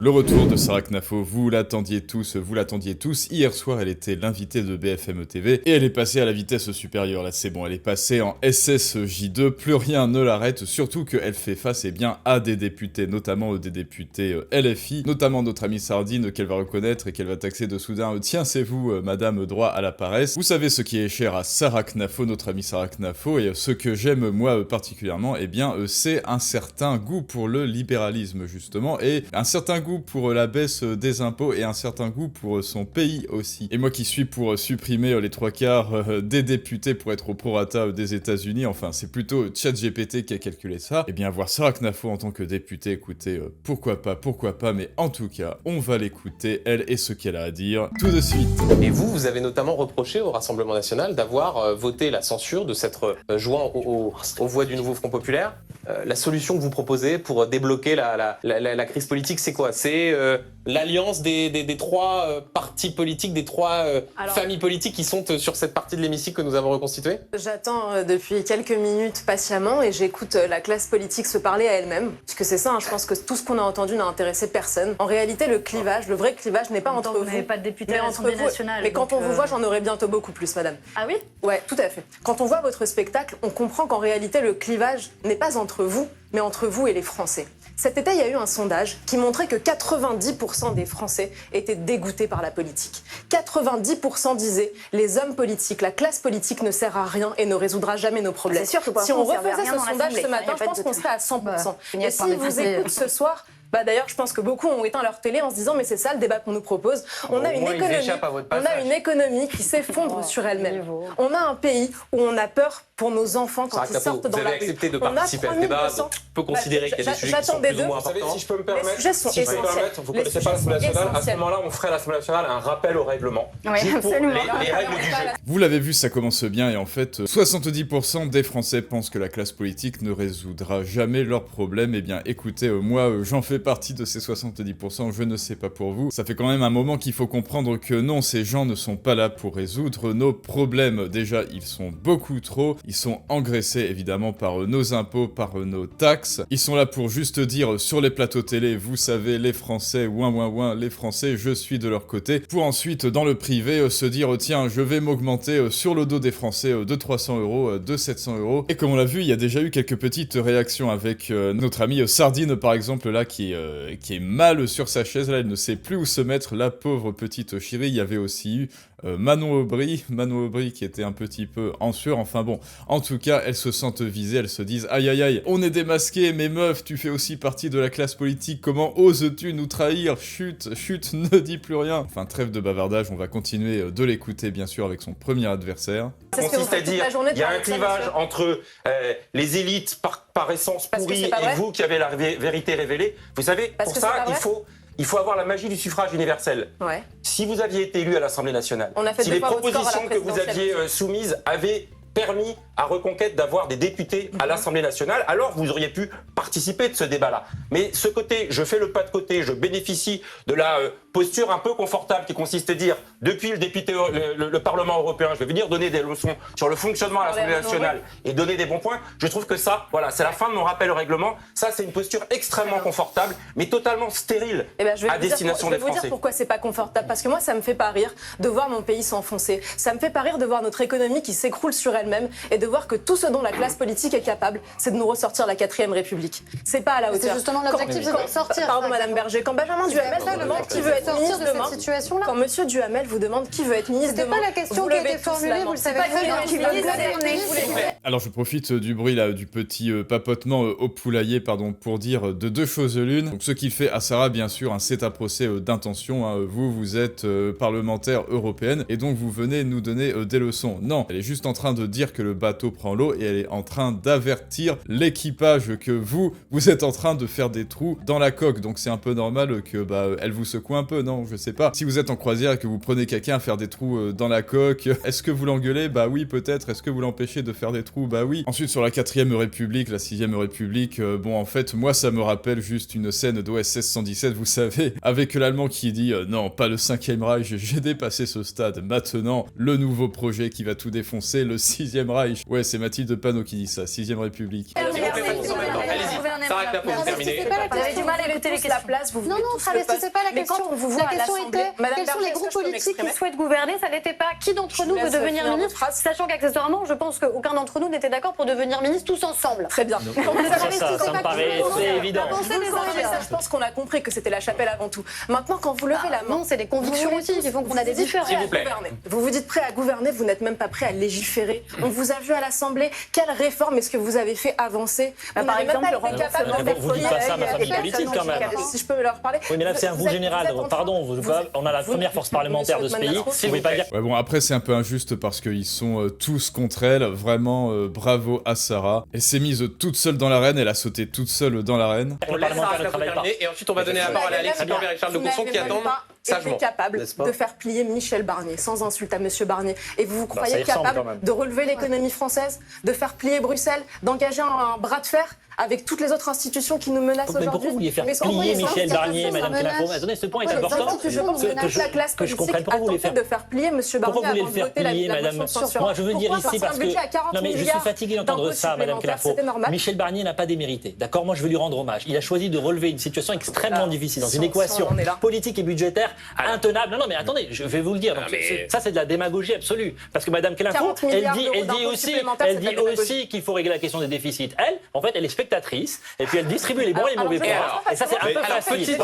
Le retour de Sarah Knafo, vous l'attendiez tous. Hier soir, elle était l'invitée de BFM TV et elle est passée à la vitesse supérieure. Là, c'est bon, elle est passée en SSJ2. Plus rien ne l'arrête, surtout qu'elle fait face à des députés, notamment des députés LFI, notamment notre amie Sardine qu'elle va reconnaître et qu'elle va taxer de soudain. Tiens, c'est vous, madame droit à la paresse. Vous savez ce qui est cher à Sarah Knafo, notre amie Sarah Knafo, et ce que j'aime moi particulièrement, c'est un certain goût pour le libéralisme, justement, et un certain goût pour la baisse des impôts et un certain goût pour son pays aussi. Et moi qui suis pour supprimer les 3/4 des députés pour être au prorata des États-Unis, enfin c'est plutôt ChatGPT qui a calculé ça, et bien voir Sarah Knafo en tant que députée, écoutez, pourquoi pas, mais en tout cas, on va l'écouter, elle et ce qu'elle a à dire, tout de suite. Et vous avez notamment reproché au Rassemblement National d'avoir voté la censure, de s'être joint aux voix du nouveau Front Populaire. La solution que vous proposez pour débloquer la crise politique, c'est quoi? C'est l'alliance des trois partis politiques, des trois familles politiques qui sont sur cette partie de l'hémicycle que nous avons reconstituée? J'attends depuis quelques minutes patiemment et j'écoute la classe politique se parler à elle-même. Parce que c'est ça, je pense que tout ce qu'on a entendu n'a intéressé personne. En réalité, le vrai clivage n'est pas entre vous. Vous n'avez pas de député mais à l'Assemblée nationale. Mais quand on vous voit, j'en aurai bientôt beaucoup plus, madame. Ah oui? Ouais, tout à fait. Quand on voit votre spectacle, on comprend qu'en réalité, le clivage n'est pas entre vous, mais entre vous et les Français. Cet été, il y a eu un sondage qui montrait que 90% des Français étaient dégoûtés par la politique. 90% disaient « Les hommes politiques, la classe politique ne sert à rien et ne résoudra jamais nos problèmes ». C'est sûr que pour si on l'instant, refaisait ce sondage ce matin, je pense qu'on serait à 100%. Et si vous écoutez ce soir... d'ailleurs, je pense que beaucoup ont éteint leur télé en se disant mais c'est ça le débat qu'on nous propose. On a une économie qui s'effondre sur elle-même. On a un pays où on a peur pour nos enfants quand ils sortent dans la rue. Vous avez accepté de participer à ce débat, on peut considérer qu'il y a des sujets qui sont plus ou moins importants. Si je peux me permettre, vous ne connaissez pas l'Assemblée nationale, à ce moment-là, on ferait à l'Assemblée nationale un rappel au règlement. Oui, absolument. Les règles du jeu. Vous l'avez vu, ça commence bien, et en fait, 70% des Français pensent que la classe politique ne résoudra jamais leurs problèmes. Eh bien, écoutez, moi, j'en fais partie de ces 70%, je ne sais pas pour vous. Ça fait quand même un moment qu'il faut comprendre que non, ces gens ne sont pas là pour résoudre nos problèmes. Déjà, ils sont beaucoup trop, ils sont engraissés évidemment par nos impôts, par nos taxes. Ils sont là pour juste dire sur les plateaux télé, vous savez, les Français, ouin, les Français, je suis de leur côté, pour ensuite, dans le privé, se dire, tiens, je vais m'augmenter sur le dos des Français de 300 €, de 700 €. Et comme on l'a vu, il y a déjà eu quelques petites réactions avec notre amie Sardine, par exemple, là, qui est mal sur sa chaise, là, elle ne sait plus où se mettre, la pauvre petite chérie. Il y avait aussi eu Manon Aubry qui était un petit peu en sueur, enfin bon, en tout cas, elles se sentent visées, elles se disent « Aïe, on est démasqués, mais meuf, tu fais aussi partie de la classe politique, comment oses-tu nous trahir? Chut, ne dis plus rien !» Enfin, trêve de bavardage, on va continuer de l'écouter, bien sûr, avec son premier adversaire. Ça consiste à dire, il y a un clivage entre les élites par essence pourries et vous qui avez la vérité révélée. Vous savez, pour ça, il faut avoir la magie du suffrage universel. Ouais. Si vous aviez été élu à l'Assemblée nationale, si les propositions que vous aviez soumises avaient permis à Reconquête d'avoir des députés à l'Assemblée nationale, alors vous auriez pu participer de ce débat-là. Mais ce côté, je fais le pas de côté, je bénéficie de la posture un peu confortable qui consiste à dire, depuis le Parlement européen, je vais venir donner des leçons sur le fonctionnement à l'Assemblée nationale et donner des bons points, je trouve que ça, voilà, c'est la fin de mon rappel au règlement. Ça, c'est une posture extrêmement confortable, mais totalement stérile à destination des Français. Je vais vous dire pourquoi c'est pas confortable. Parce que moi, ça me fait pas rire de voir mon pays s'enfoncer. Ça me fait pas rire de voir notre économie qui s'écroule sur elle-même et de voir que tout ce dont la classe politique est capable, c'est de nous ressortir la 4e République. C'est pas à la hauteur. C'est justement l'objectif, c'est de sortir. Pardon, Madame Berger. Quand Benjamin Duhamel vous demande qui veut être ministre demain, quand Monsieur Duhamel vous demande qui veut être ministre demain, c'était pas la question qui a été formulée, vous le savez très bien. Alors je profite du bruit là, du petit papotement au poulailler, pardon, pour dire de deux choses l'une. Donc ce qu'il fait à Sarah, bien sûr, c'est un procès d'intention. Vous êtes parlementaire européenne et donc vous venez nous donner des leçons. Non, elle est juste en train de dire que le bateau prend l'eau et elle est en train d'avertir l'équipage que vous êtes en train de faire des trous dans la coque. Donc c'est un peu normal que elle vous secoue un peu, non? Je sais pas. Si vous êtes en croisière et que vous prenez quelqu'un à faire des trous dans la coque, est-ce que vous l'engueulez? Bah oui, peut-être. Est-ce que vous l'empêchez de faire des trous? Bah oui. Ensuite, sur la 4ème République, la 6ème République, bon, en fait, moi, ça me rappelle juste une scène d'OSS 117, vous savez, avec l'Allemand qui dit non, pas le 5e Reich, j'ai dépassé ce stade. Maintenant, le nouveau projet qui va tout défoncer, le 6e Reich. Ouais, c'est Mathilde Panot qui dit ça, 6ème République. Allez-y. Sarah Knafo, vous terminez. Vous avez du mal à écouter les questions. Non, travestissez pas la question. La question était quels sont les groupes politiques qui souhaitent gouverner. Ça n'était pas qui d'entre nous veut devenir ministre, sachant qu'accessoirement, je pense qu'aucun d'entre nous n'était d'accord pour devenir ministre tous ensemble. Très bien. Ça me paraît évident. Je pense qu'on a compris que c'était la chapelle avant tout. Maintenant, quand vous levez la main, non, c'est des convictions aussi qui font qu'on a des différences. Vous vous dites prêt à gouverner, vous n'êtes même pas prêt à légiférer. On vous a vu à l'Assemblée. Quelle réforme est-ce que vous avez fait avancer? Par exemple, vous dites pas ça à ma famille politique quand même. Si je peux leur parler. Oui, mais là c'est un vous général. Pardon, on a la première force parlementaire de ce pays. Vous pouvez pas dire. Ouais, bon, après c'est un peu injuste parce qu'ils sont tous contre elle. Vraiment, bravo à Sarah. Elle s'est mise toute seule dans l'arène. Elle a sauté toute seule dans l'arène. On laisse Sarah Knafo terminer et ensuite on va donner la parole à Alexis Corbière et Charles de Courson qui attendent sagement. Capable de faire plier Michel Barnier, sans insulte à Monsieur Barnier. Et vous croyez capable de relever l'économie française, de faire plier Bruxelles, d'engager un bras de fer avec toutes les autres institutions qui nous menacent aujourd'hui? Mais pourquoi vous vouliez faire plier Michel Barnier, Madame Knafo? Attendez, ce point est important. Je pense que je comprenne pourquoi vous voulez faire plier Monsieur Barnier. Pourquoi vous voulez le faire plier, Madame? Moi, je veux dire ici parce que non mais je suis fatigué d'entendre ça, Madame Knafo. Michel Barnier n'a pas démérité. D'accord, moi je veux lui rendre hommage. Il a choisi de relever une situation extrêmement difficile dans une équation politique et budgétaire intenable. Non, mais attendez, je vais vous le dire. Ça, c'est de la démagogie absolue. Parce que Madame Knafo, elle dit aussi qu'il faut régler la question des déficits. Elle, en fait, elle est spectatrice et puis elle distribue les bons et les mauvais points. Et ça, c'est un peu facile.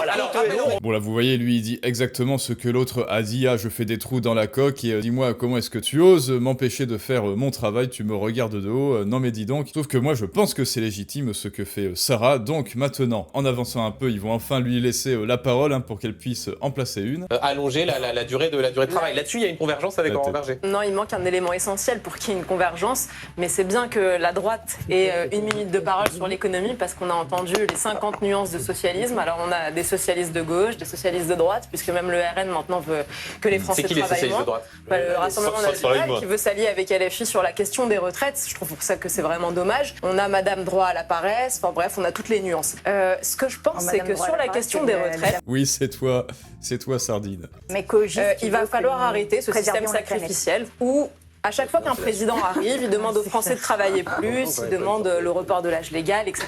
Bon, là, vous voyez, lui, il dit exactement ce que l'autre a dit. Ah, je fais des trous dans la coque et dis-moi, comment est-ce que tu oses m'empêcher de faire mon travail? Tu me regardes de haut. Non, mais dis donc. Sauf que moi, je pense que c'est légitime ce que fait Sarah. Donc, maintenant, en avançant un peu, ils vont enfin lui laisser la parole pour qu'elle puisse en placer une. Allonger la durée de travail. Là-dessus, il y a une convergence avec Laurent Berger. Non, il manque un élément essentiel pour qu'il y ait une convergence, mais c'est bien que la droite ait une minute de parole sur l'économie, parce qu'on a entendu les 50 nuances de socialisme. Alors on a des socialistes de gauche, des socialistes de droite, puisque même le RN maintenant veut que les Français travaillent moins. C'est qui les socialistes de droite? Le Rassemblement national qui veut s'allier avec LFI sur la question des retraites. Je trouve ça que c'est vraiment dommage. On a Madame Droit à la paresse. Enfin bref, on a toutes les nuances. Ce que je pense, c'est que sur la question des retraites... Oui, c'est toi, Sardine. Mais il va falloir arrêter ce système sacrificiel où... À chaque fois qu'un président arrive, il demande aux Français de travailler plus, il demande le report de l'âge légal, etc.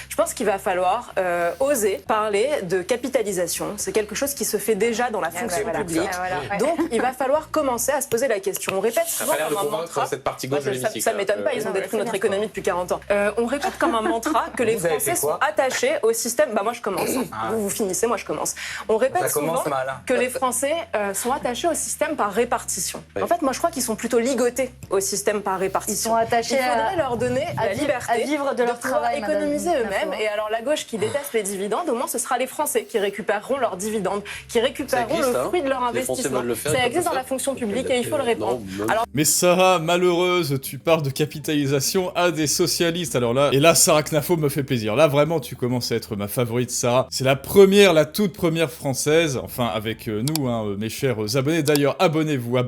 Je pense qu'il va falloir oser parler de capitalisation. C'est quelque chose qui se fait déjà dans la fonction publique. Donc, il va falloir commencer à se poser la question. On répète souvent comme un mantra. Cette partie gauche de l'hémicycle. Ça m'étonne pas, ils ont détruit notre économie depuis 40 ans. On répète comme un mantra que les Français sont attachés au système... Bah moi je commence. Vous finissez, moi je commence. On répète souvent que les Français sont attachés au système par répartition. En fait, moi je crois qu'ils sont plutôt ligotés au système par répartition. Ils sont attachés. Il faudrait leur donner la liberté à vivre de leur travail, économiser eux-mêmes. Et alors la gauche qui déteste les dividendes, au moins ce sera les Français qui récupéreront leurs dividendes, qui récupéreront le fruit de leur investissement. Ça existe dans la fonction publique et il faut le répandre. Mais Sarah, malheureuse, tu parles de capitalisation à des socialistes. Alors là, et là, Sarah Knafo me fait plaisir. Là, vraiment, tu commences à être ma favorite, Sarah. C'est la toute première française, enfin avec nous, mes chers abonnés. D'ailleurs, abonnez-vous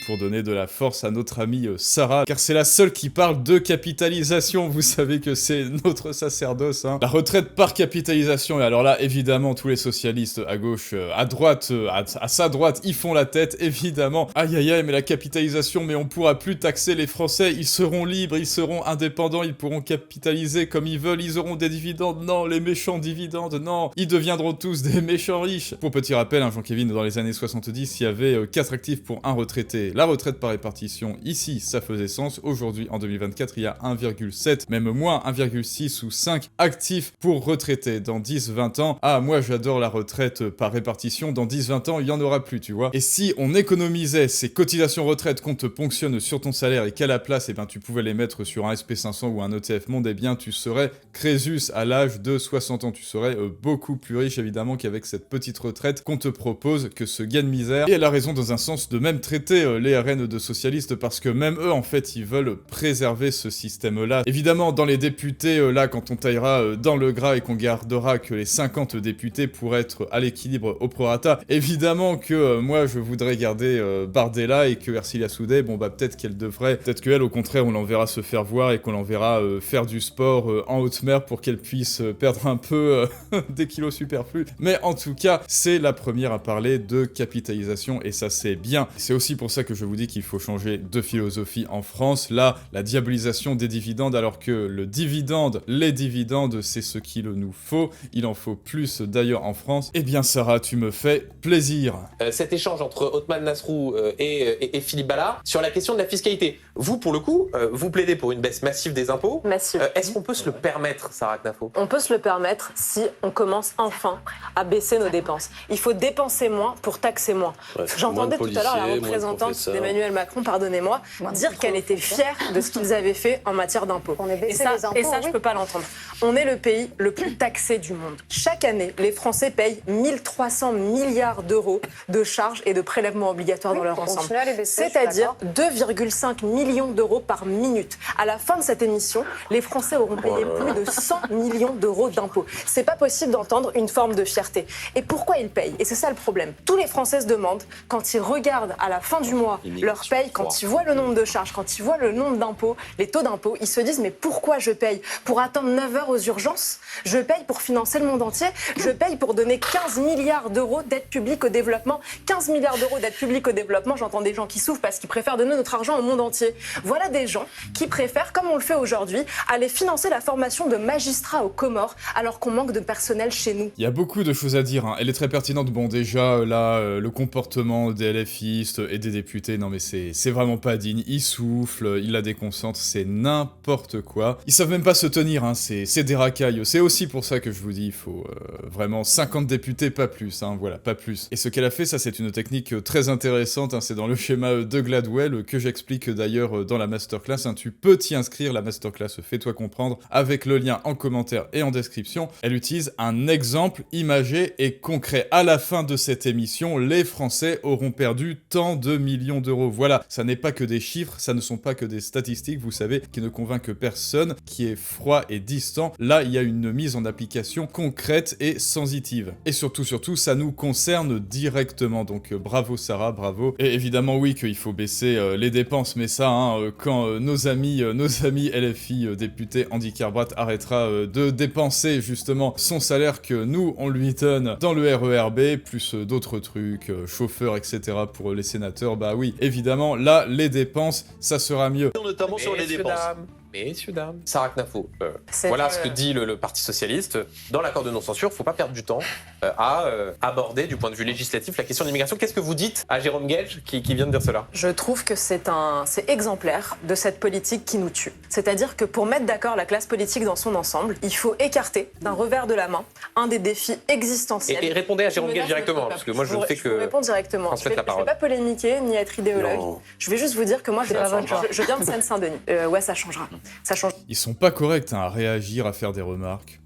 pour donner de la force à notre amie Sarah, car c'est la seule qui parle de capitalisation. Vous savez que c'est notre sacerdoce, La retraite par capitalisation. Et alors là, évidemment, tous les socialistes à gauche, à droite, à sa droite, ils font la tête, évidemment. Aïe aïe aïe, mais la capitalisation, mais on pourra plus taxer les Français, ils seront libres, ils seront indépendants, ils pourront capitaliser comme ils veulent, ils auront des dividendes. Non, les méchants dividendes, non, ils deviendront tous des méchants riches. Pour petit rappel, Jean-Kévin, dans les années 70, il y avait 4 actifs pour un retraité. La retraite par répartition, ici, ça faisait sens. Aujourd'hui, en 2024, il y a 1,7, même moins, 1,6 ou 5 actifs pour retraités. Dans 10-20 ans, moi j'adore la retraite par répartition, dans 10-20 ans, il y en aura plus, tu vois. Et si on économisait ces cotisations retraite qu'on te ponctionne sur ton salaire et qu'à la place, tu pouvais les mettre sur un SP500 ou un ETF Monde, tu serais Crésus à l'âge de 60 ans. Tu serais beaucoup plus riche, évidemment, qu'avec cette petite retraite qu'on te propose, que ce gain de misère. Et elle a raison dans un sens de même traiter les RN de socialistes, parce que même eux, en fait, ils veulent préserver ce système-là. Évidemment, dans les députés, là, quand on taillera dans le gras et qu'on gardera que les 50 députés pour être à l'équilibre au prorata, évidemment que moi, je voudrais garder Bardella et que Ercilia Soudet, peut-être qu'elle, au contraire, on l'enverra se faire voir et qu'on l'enverra faire du sport en haute mer pour qu'elle puisse perdre un peu des kilos superflus. Mais en tout cas, c'est la première à parler de capitalisation et ça, c'est bien. C'est aussi pour ça que je vous dis qu'il faut changer de philosophie en France. Là, la diabolisation des dividendes, alors que le dividende, les dividendes, c'est ce qu'il nous faut. Il en faut plus d'ailleurs en France. Eh bien, Sarah, tu me fais plaisir. Cet échange entre Othman Nasrou et Philippe Ballard sur la question de la fiscalité. Vous, pour le coup, vous plaidez pour une baisse massive des impôts. Massive. Est-ce qu'on peut se le permettre, Sarah Knafo? On peut se le permettre si on commence enfin à baisser nos dépenses. Il faut dépenser moins pour taxer moins. J'entendais tout à l'heure la représentante d'Emmanuel Macron, pardonnez-moi, dire qu'elle était fière de ce qu'ils avaient fait en matière d'impôts. Et ça, je ne peux pas l'entendre. On est le pays le plus taxé du monde. Chaque année, les Français payent 1300 milliards d'euros de charges et de prélèvements obligatoires dans leur ensemble. C'est-à-dire 2,5 millions d'euros par minute. À la fin de cette émission, les Français auront payé plus de 100 millions d'euros d'impôts. C'est pas possible d'entendre une forme de fierté. Et pourquoi ils payent? Et c'est ça le problème. Tous les Français se demandent, quand ils regardent à la fin du mois leur paye, quand ils voient le nombre de charges, quand ils voient le nombre d'impôts, les taux d'impôts, ils se disent mais pourquoi je paye? Pour attendre 9 heures aux urgences? Je paye pour financer le monde entier? Je paye pour donner 15 milliards d'euros d'aide publique au développement? 15 milliards d'euros d'aide publique au développement, j'entends des gens qui souffrent parce qu'ils préfèrent donner notre argent au monde entier. Voilà des gens qui préfèrent, comme on le fait aujourd'hui, aller financer la formation de magistrats aux Comores alors qu'on manque de personnel chez nous. Il y a beaucoup de choses à dire, hein. Elle est très pertinente. Bon, déjà, là, le comportement des LFistes et des députés, non mais c'est vraiment pas digne. Ils soufflent, ils la déconcentrent, c'est n'importe quoi. Ils savent même pas se tenir, hein. C'est des racailles. C'est aussi pour ça que je vous dis, il faut vraiment 50 députés, pas plus, hein, voilà, pas plus. Et ce qu'elle a fait, ça c'est une technique très intéressante, hein. C'est dans le schéma de Gladwell, que j'explique d'ailleurs dans la masterclass, hein. Tu peux t'y inscrire, la masterclass Fais-toi comprendre, avec le lien en commentaire et en description. Elle utilise un exemple imagé et concret. À la fin de cette émission, les Français auront perdu tant de millions d'euros. Voilà, ça n'est pas que des chiffres, ça ne sont pas que des statistiques, vous savez, qui ne convainquent personne, qui est froid et distant. Là, il y a une mise en application concrète et sensitive. Et surtout, ça nous concerne directement. Donc bravo Sarah, bravo. Et évidemment, oui, qu'il faut baisser les dépenses, mais ça, hein, quand nos amis LFI députés Andy Carbat arrêtera de dépenser justement son salaire que nous, on lui donne dans le RERB, plus d'autres trucs, chauffeurs, etc. pour les sénateurs, bah oui, évidemment, là, les dépenses, ça sera mieux. Notamment sur les dépenses. Messieurs, dames. Sarah Knafo, voilà ce que dit le Parti Socialiste. Dans l'accord de non-censure, il ne faut pas perdre du temps à aborder, du point de vue législatif, la question de l'immigration. Qu'est-ce que vous dites à Jérôme Guedj qui vient de dire cela? Je trouve que c'est exemplaire de cette politique qui nous tue. C'est-à-dire que pour mettre d'accord la classe politique dans son ensemble, il faut écarter d'un revers de la main un des défis existentiels. Et répondez à Jérôme Guedj directement, parce que moi je ne fais que répondre directement. Je ne vais pas polémiquer ni être idéologue. Non. Je vais juste vous dire que moi, je viens de Seine-Saint-Denis. Ouais, ça changera. Ça change. Ils sont pas corrects, hein, à réagir, à faire des remarques.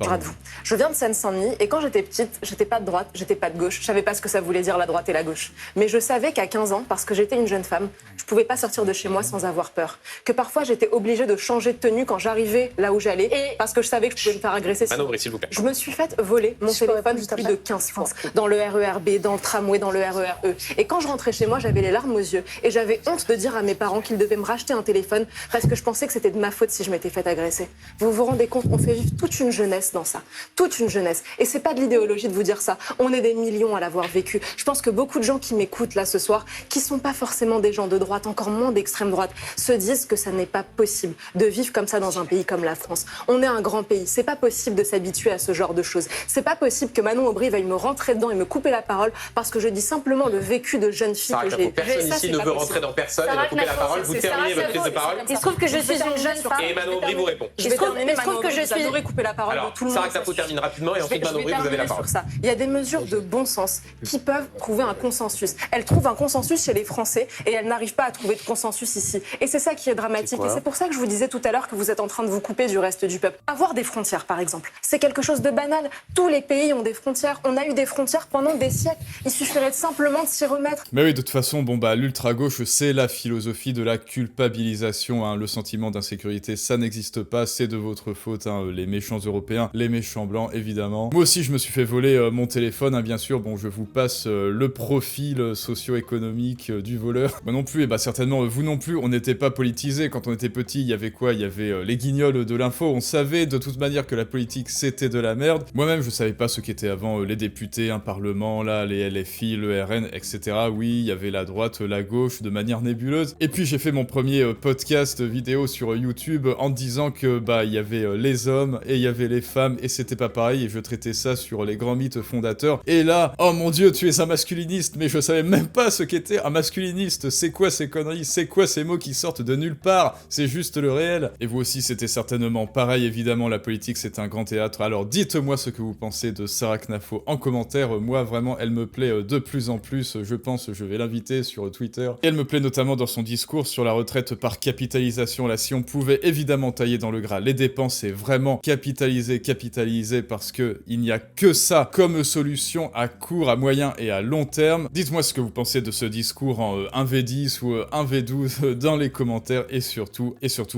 Je viens de Seine-Saint-Denis et quand j'étais petite, j'étais pas de droite, j'étais pas de gauche. Je savais pas ce que ça voulait dire la droite et la gauche. Mais je savais qu'à 15 ans, parce que j'étais une jeune femme, je pouvais pas sortir de chez moi sans avoir peur. Que parfois j'étais obligée de changer de tenue quand j'arrivais là où j'allais, parce que je savais que je pouvais me faire agresser. S'il vous plaît. Je me suis fait voler mon téléphone plus de 15 fois. Dans le RERB, dans le tramway, dans le RERE. Et quand je rentrais chez moi, j'avais les larmes aux yeux. Et j'avais honte de dire à mes parents qu'ils devaient me racheter un téléphone parce que je pensais que c'était de ma faute si je m'étais fait agresser. Vous vous rendez compte, on fait vivre toute une jeunesse dans ça. Toute une jeunesse. Et c'est pas de l'idéologie de vous dire ça. On est des millions à l'avoir vécu. Je pense que beaucoup de gens qui m'écoutent là ce soir, qui sont pas forcément des gens de droite, encore moins d'extrême droite, se disent que ça n'est pas possible de vivre comme ça dans un pays comme la France. On est un grand pays. C'est pas possible de s'habituer à ce genre de choses. C'est pas possible que Manon Aubry veuille me rentrer dedans et me couper la parole parce que je dis simplement le vécu de jeune fille que j'ai. Personne ici ne veut rentrer dans personne et me couper la parole. Vous terminez votre prise de parole. Il se trouve que je suis une jeune femme. Et Manon Aubry vous répond. Je trouve que je suis couper la parole de tout le monde. Sarah Knafo termine rapidement et ensuite Manon Aubry vous avez la parole. Il y a des mesures de bon sens qui peuvent trouver un consensus. Elles trouvent un consensus chez les Français et elles n'arrivent pas à trouver de consensus ici. Et c'est ça qui est dramatique. Et c'est pour ça que je vous disais tout à l'heure que vous êtes en train de vous couper du reste du peuple. Avoir des frontières, par exemple, c'est quelque chose de banal. Tous les pays ont des frontières. On a eu des frontières pendant des siècles. Il suffirait simplement de s'y remettre. Mais oui, de toute façon, bon bah l'ultra-gauche, c'est la philosophie de la culpabilisation, hein, le sentiment d'insécurité réalité, ça n'existe pas, c'est de votre faute, hein, les méchants européens, les méchants blancs, évidemment. Moi aussi, je me suis fait voler mon téléphone, hein, bien sûr. Bon, je vous passe le profil socio-économique du voleur. Moi non plus, et bah certainement, vous non plus, on n'était pas politisés. Quand on était petit, il y avait quoi? Il y avait les guignols de l'info. On savait de toute manière que la politique, c'était de la merde. Moi-même, je savais pas ce qu'étaient avant les députés, un parlement, là, les LFI, le RN, etc. Oui, il y avait la droite, la gauche, de manière nébuleuse. Et puis, j'ai fait mon premier podcast vidéo sur YouTube en disant que, bah, il y avait les hommes et il y avait les femmes et c'était pas pareil et je traitais ça sur les grands mythes fondateurs. Et là, oh mon dieu, tu es un masculiniste, mais je savais même pas ce qu'était un masculiniste. C'est quoi ces conneries? C'est quoi ces mots qui sortent de nulle part? C'est juste le réel. Et vous aussi, c'était certainement pareil. Évidemment, la politique, c'est un grand théâtre. Alors dites-moi ce que vous pensez de Sarah Knafo en commentaire. Moi, vraiment, elle me plaît de plus en plus. Je pense, je vais l'inviter sur Twitter. Et elle me plaît notamment dans son discours sur la retraite par capitalisation. Là, si on pouvait évidemment tailler dans le gras les dépenses, c'est vraiment capitaliser parce que il n'y a que ça comme solution à court, à moyen et à long terme. Dites-moi ce que vous pensez de ce discours en 1v10 ou 1v12 dans les commentaires et surtout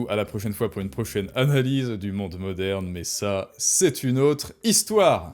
à la prochaine fois pour une prochaine analyse du monde moderne, mais ça, c'est une autre histoire.